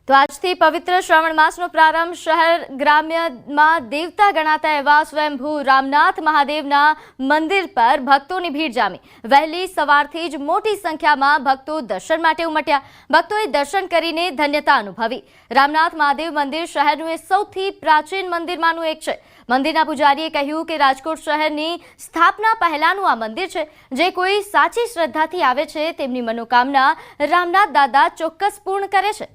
તો આજથી પવિત્ર શ્રાવણ માસનો પ્રારંભ શહેર ગ્રામ્યમાં દેવતા ગણાતા એવા સ્વયંભૂ રામનાથ મહાદેવના મંદિર પર ભક્તોની ભીડ જામી। વહેલી સવારથી જ મોટી સંખ્યામાં ભક્તો દર્શન માટે ઉમટ્યા। ભક્તોએ દર્શન કરીને ધન્યતા અનુભવી। રામનાથ મહાદેવ મંદિર શહેરનું એ સૌથી પ્રાચીન મંદિરમાંનું એક છે। મંદિરના પૂજારીએ કહ્યું કે રાજકોટ શહેરની સ્થાપના પહેલાનું આ મંદિર છે, જે કોઈ સાચી શ્રદ્ધાથી આવે છે તેમની મનોકામના રામનાથ દાદા ચોક્કસ પૂર્ણ કરે છે।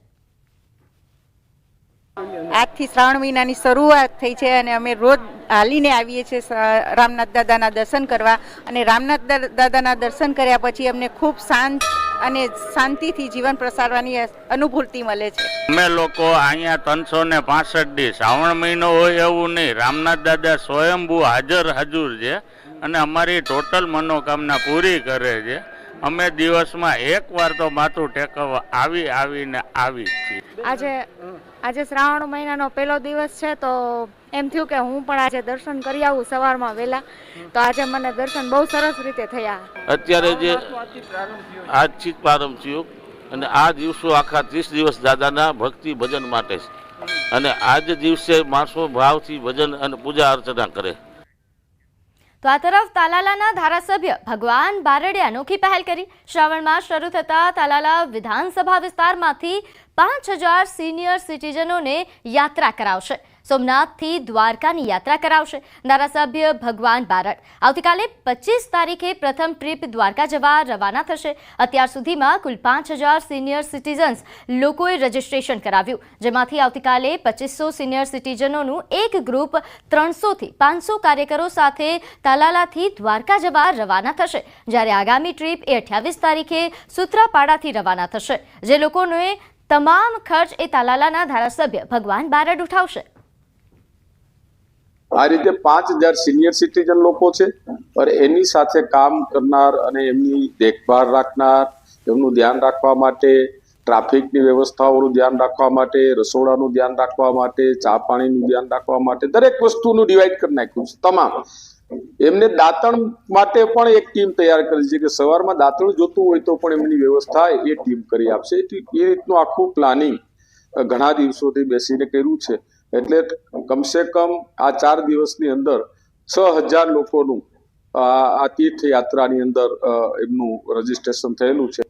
આજથી શ્રાવણ મહિનાની શરૂઆત થઈ છે અને અમે રોજ હાલીને આવીએ છીએ રામનાથ દાદાના દર્શન કરવા। અને રામનાથ દાદાના દર્શન કર્યા પછી અમને ખૂબ શાંત અને શાંતિથી જીવન પ્રસારવાની અનુભૂતિ મળે છે। અમે લોકો અહીંયા 365 દી શ્રાવણ મહિનો હોય એવું નહીં, રામનાથ દાદા સ્વયંભૂ હાજર છે અને અમારી ટોટલ મનોકામના પૂરી કરે છે। અમે દિવસમાં એકવાર તો માથું ટેકવવા આવીને આવી છીએ। આજે શ્રાવણ મહિનાનો પહેલો દિવસ છે, તો એમ થયું કે હું પણ આજે દર્શન કરી આવું સવારમાં વહેલા। તો આજે મને દર્શન બહુ સરસ રીતે થયા। અત્યારે જે આજથી પ્રારંભ થયો અને આ દિવસો આખા 30 દિવસ દાદાના ભક્તિ ભજન માટે છે અને આજ દિવસે માણસો ભાવથી ભજન અને પૂજા અર્ચના કરે। તો આ તરફ તાલાલાના ધારાસભ્ય ભગવાન બારડે અનોખી પહેલ કરી। શ્રાવણ માસ શરૂ થતા તાલાલા વિધાનસભા વિસ્તારમાંથી 5000 સિનિયર સિટીઝનોને યાત્રા કરાવશે। સોમનાથથી દ્વારકાની યાત્રા કરાવશે। ધારાસભ્ય ભગવાન બારડ આવતીકાલે 25 તારીખે પ્રથમ ટ્રીપ દ્વારકા જવા રવાના થશે। અત્યાર સુધીમાં કુલ 5000 સિનિયર સિટીઝન્સ લોકોએ રજીસ્ટ્રેશન કરાવ્યું, જેમાંથી આવતીકાલે 2500 સિનિયર સિટીઝનોનું એક ગ્રુપ 300 થી 500 કાર્યકરો સાથે તાલાલાથી દ્વારકા જવા રવાના થશે, જ્યારે આગામી ટ્રીપ 28 તારીખે સૂત્રાપાડાથી રવાના થશે, જે લોકોને તમામ ખર્ચ એ તાલાલાના ધારાસભ્ય ભગવાન બારડ ઉઠાવશે। આ રીતે 5000 સિનિયર સિટીઝન લોકો છે और એની સાથે કામ કરનાર અને એમની દેખભાળ રાખનાર, એમનું ધ્યાન રાખવા માટે, ટ્રાફિકની વ્યવસ્થાઓનું ધ્યાન રાખવા માટે, રસોડાનું ધ્યાન રાખવા માટે, ચા પાણીનું ધ્યાન રાખવા માટે દરેક વસ્તુનું ડિવાઈડ કરી નાખ્યું છે તમામ। એમને દાંતણ માટે પણ એક ટીમ તૈયાર કરી છે કે સવારમાં દાંતણ જોતું હોય તો પણ એમની વ્યવસ્થા એ ટીમ કરી આપશે। એ રીતનું આખું પ્લાનિંગ ઘણા દિવસોથી બેસીને કર્યું છે। એટલે કમસે કમ આ 4 દિવસની અંદર 6000 લોકોનું આ તીર્થયાત્રાની અંદર એમનું રજીસ્ટ્રેશન થયેલું છે।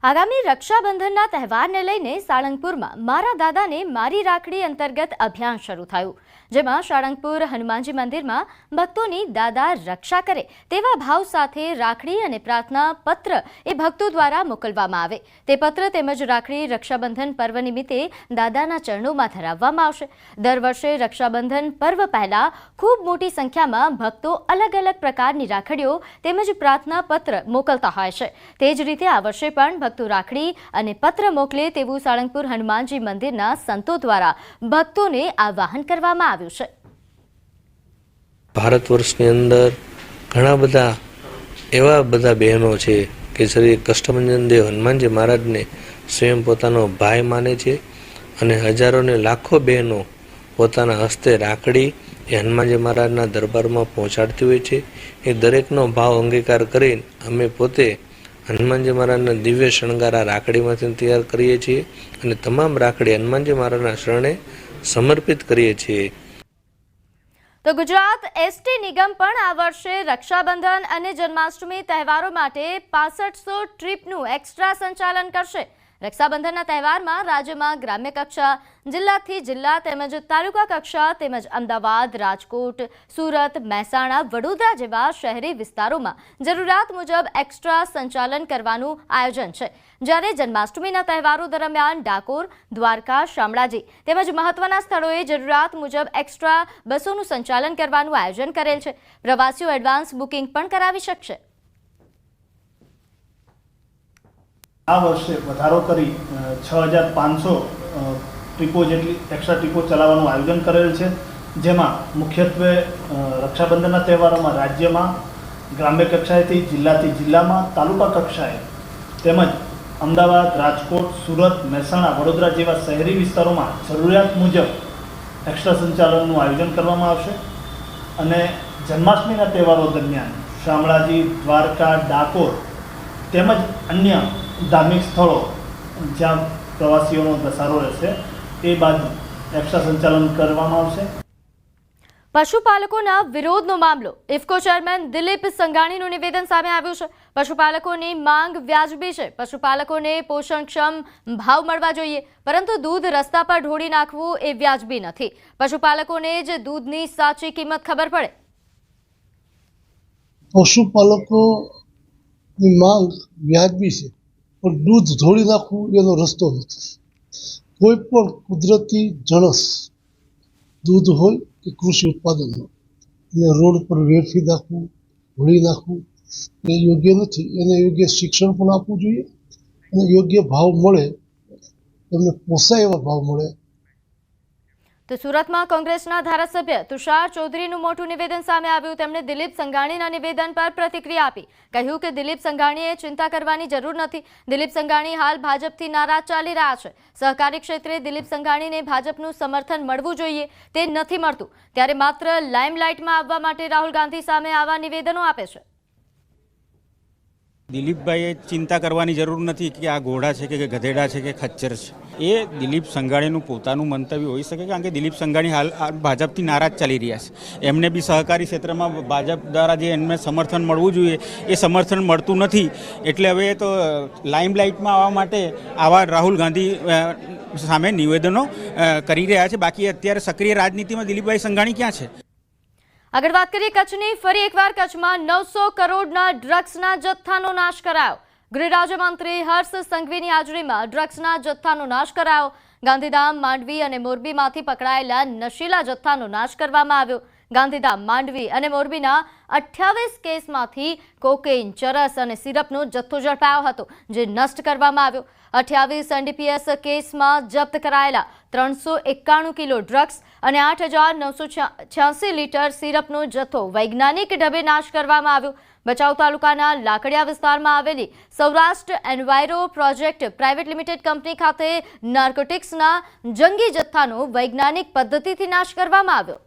આગામી રક્ષાબંધનના તહેવારને લઈને સાળંગપુરમાં મારા દાદાને મારી રાખડી અંતર્ગત અભિયાન શરૂ થયું, જેમાં સાળંગપુર હનુમાનજી મંદિરમાં ભક્તોની દાદા રક્ષા કરે તેવા ભાવ સાથે રાખડી અને પ્રાર્થના પત્ર એ ભક્તો દ્વારા મોકલવામાં આવે। તે પત્ર તેમજ રાખડી રક્ષાબંધન પર્વ નિમિત્તે દાદાના ચરણોમાં ધરાવવામાં આવશે। દર વર્ષે રક્ષાબંધન પર્વ પહેલા ખૂબ મોટી સંખ્યામાં ભક્તો અલગ અલગ પ્રકારની રાખડીઓ તેમજ પ્રાર્થના પત્ર મોકલતા હોય છે। તે જ રીતે આ વર્ષે પણ ભક્તો રાખડી અને પત્ર મોકલે તેવું સાળંગપુર હનુમાનજી મંદિરના સંતો દ્વારા ભક્તોને આહ્વાન કરવામાં આવ્યું છે। ભારત વર્ષની અંદર ઘણા બધા એવા બધા બહેનો છે કે શ્રી કષ્ટભંજન દેવ હનુમાનજી મહારાજને સ્વયં પોતાનો ભાઈ માને છે અને હજારો ને લાખો બહેનો પોતાના હસ્તે રાખડી એ હનુમાનજી મહારાજના દરબારમાં પહોંચાડતી હોય છે। એ દરેકનો ભાવ અંગીકાર કરીને અમે પોતે હનુમાનજી મહારાજના દિવ્ય શણગાર આ રાખડીમાંથી તૈયાર કરીએ છીએ અને તમામ રાખડી હનુમાનજી મહારાજના શરણે સમર્પિત કરીએ છીએ। તો ગુજરાત એસટી નિગમ પણ આ વર્ષે રક્ષાબંધન અને જન્માષ્ટમી તહેવારો માટે 6500 ટ્રીપનું એક્સ્ટ્રા સંચાલન કરશે। રક્ષાબંધનના તહેવારમાં રાજ્યમાં ગ્રામ્ય કક્ષા, જિલ્લાથી જિલ્લા તેમજ તાલુકા કક્ષા તેમજ અમદાવાદ, રાજકોટ, સુરત, મહેસાણા, વડોદરા જેવા શહેરી વિસ્તારોમાં જરૂરિયાત મુજબ એક્સ્ટ્રા સંચાલન કરવાનું આયોજન છે, જ્યારે જન્માષ્ટમીના તહેવારો દરમિયાન ડાકોર, દ્વારકા, શામળાજી તેમજ મહત્વના સ્થળોએ જરૂરિયાત મુજબ એક્સ્ટ્રા બસોનું સંચાલન કરવાનું આયોજન કરેલ છે। પ્રવાસીઓ એડવાન્સ બુકિંગ પણ કરાવી શકશે। આ વર્ષે વધારો કરી 6500 ટ્રીપો જેટલી એક્સ્ટ્રા ટ્રીપો ચલાવવાનું આયોજન કરેલ છે, જેમાં મુખ્યત્વે રક્ષાબંધનના તહેવારોમાં રાજ્યમાં ગ્રામ્ય કક્ષાએથી જિલ્લામાં, તાલુકા કક્ષાએ તેમજ અમદાવાદ, રાજકોટ, સુરત, મહેસાણા, વડોદરા જેવા શહેરી વિસ્તારોમાં જરૂરિયાત મુજબ એક્સ્ટ્રા સંચાલનનું આયોજન કરવામાં આવશે। અને જન્માષ્ટમીના તહેવારો દરમિયાન શામળાજી, દ્વારકા, ડાકોર તેમજ અન્ય ધાર્મિક સ્થળો જ્યાં પ્રવાસીઓનો ઘસારો રહેશે એ બાદ એક્સ્ટ્રા સંચાલન કરવામાં આવશે. પશુપાલકોના વિરોધનો મામલો. ઇફકો ચેરમેન દિલીપ સંઘાણીનું નિવેદન સામે આવ્યું છે. પશુપાલકોની માંગ વ્યાજબી છે. પશુપાલકોને પોષણક્ષમ ભાવ મળવા જોઈએ, પરંતુ દૂધ રસ્તા પર ઢોળી નાખવું એ વ્યાજબી નથી. પશુપાલકોને જ દૂધની સાચી કિંમત ખબર પડે. પશુપાલકોની માંગ વ્યાજબી છે, પણ દૂધ ઢોળી નાખવું એનો રસ્તો નથી. કોઈ પણ કુદરતી જણસ દૂધ હોય કે કૃષિ ઉત્પાદન હોય એને રોડ પર વેડફી નાખવું, ઢોળી નાખવું એ યોગ્ય નથી. એને યોગ્ય શિક્ષણ પણ આપવું જોઈએ અને યોગ્ય ભાવ મળે, એમને પોસાય એવા ભાવ મળે. તો સુરતમાં કોંગ્રેસના ધારાસભ્ય તુષાર ચૌધરીનું મોટું નિવેદન સામે આવ્યું. તેમણે દિલીપ સંઘાણીના નિવેદન પર પ્રતિક્રિયા આપી. કહ્યું કે દિલીપ સંઘાણીએ ચિંતા કરવાની જરૂર નથી. દિલીપ સંઘાણી હાલ ભાજપથી નારાજ ચાલી રહ્યા છે. સહકારી ક્ષેત્રે દિલીપ સંઘાણીને ભાજપનું સમર્થન મળવું જોઈએ, તે નથી મળતું. ત્યારે માત્ર લાઇમલાઇટમાં આવવા માટે રાહુલ ગાંધી સામે આવા નિવેદનો આપે છે. દિલીપભાઈએ ચિંતા કરવાની જરૂર નથી કે આ ઘોડા છે કે ગધેડા છે કે ખચ્ચર છે. એ દિલીપ સંઘાણીનું પોતાનું મંતવ્ય હોઈ શકે, કારણ કે દિલીપ સંઘાણી હાલ ભાજપથી નારાજ ચાલી રહ્યા છે. એમને બી સહકારી ક્ષેત્રમાં ભાજપ દ્વારા જે એમને સમર્થન મળવું જોઈએ એ સમર્થન મળતું નથી. એટલે હવે તો લાઇમલાઇટમાં આવવા માટે આવા રાહુલ ગાંધી સામે નિવેદનો કરી રહ્યા છે. બાકી અત્યારે સક્રિય રાજનીતિમાં દિલીપભાઈ સંઘાણી ક્યાં છે? આગળ વાત કરીએ કચ્છની. ફરી એકવાર કચ્છમાં 900 કરોડના ડ્રગ્સના જથ્થાનો નાશ કરાયો. ગૃહ રાજ્યમંત્રી હર્ષ સંઘવીની હાજરીમાં ડ્રગ્સના જથ્થાનો નાશ કરાયો. ગાંધીધામ, માંડવી અને મોરબીમાંથી પકડાયેલા નશીલા જથ્થાનો નાશ કરવામાં આવ્યો. ગાંધીધામ, માંડવી અને મોરબીના 28 કેસમાંથી કોકેઇન, ચરસ અને સિરપનો જથ્થો ઝડપાયો હતો, જે નષ્ટ કરવામાં આવ્યો. 28 NDPS કેસમાં જપ્ત કરાયેલા 391 કિલો ડ્રગ્સ અને 8,986 લીટર સિરપનો જથ્થો વૈજ્ઞાનિક ઢબે નાશ કરવામાં આવ્યો. ભચાઉ તાલુકાના લાકડિયા વિસ્તારમાં આવેલી Saurashtra enviro project private limited company ખાતે નાર્કોટિક્સના જંગી જથ્થાનો વૈજ્ઞાનિક પદ્ધતિથી નાશ કરવામાં આવ્યો.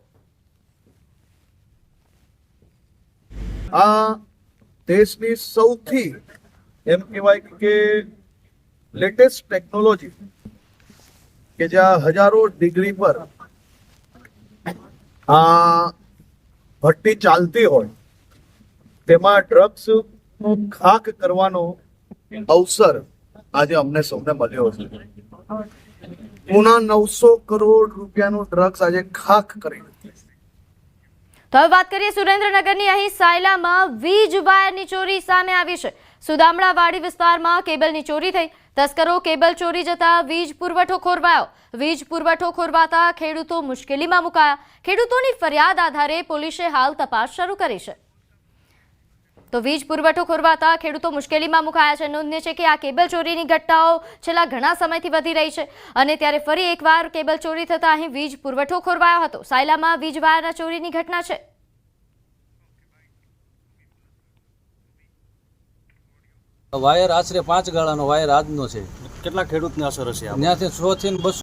આ દેશની સૌથી એમ કહેવાય કે લેટેસ્ટ ટેકનોલોજી કે જ્યાં હજારો ડિગ્રી પર આ ભઠ્ઠી ચાલતી હોય તેમાં ડ્રગ્સ ખાક કરવાનો અવસર આજે અમને સૌને મળ્યો છે. પૂના 900 કરોડ રૂપિયાનું ડ્રગ્સ આજે ખાક કરી. તો હવે વાત કરીએ સુરેન્દ્રનગરની. અહીં સાયલામાં વીજ વાયરની ચોરી સામે આવી છે. સુદામડાવાડી વિસ્તારમાં કેબલની ચોરી થઈ. તસ્કરો કેબલ ચોરી જતા વીજ પુરવઠો ખોરવાયો. વીજ પુરવઠો ખોરવાતા ખેડૂતો મુશ્કેલીમાં મુકાયા. ખેડૂતોની ફરિયાદ આધારે પોલીસે હાલ તપાસ શરૂ કરી છે. તો વીજ પુરવઠો ખોરવાતા ખેડૂતો મુશ્કેલીમાં મુકાયા છે. નોંધનીય છે કે આ કેબલ ચોરીની ઘટનાઓ છેલ્લા ઘણા સમયથી વધી રહી છે અને ત્યારે ફરી એકવાર કેબલ ચોરી થતા અહીં વીજ પુરવઠો ખોરવાયો હતો. સાયલામાં વીજ વાયરના ચોરીની ઘટના છે. વાયર આશરે 5 ગાળાનો વાયર આજનો છે. કેટલા ખેડૂતને અસર હશે? ત્યાંથી 100 થી 200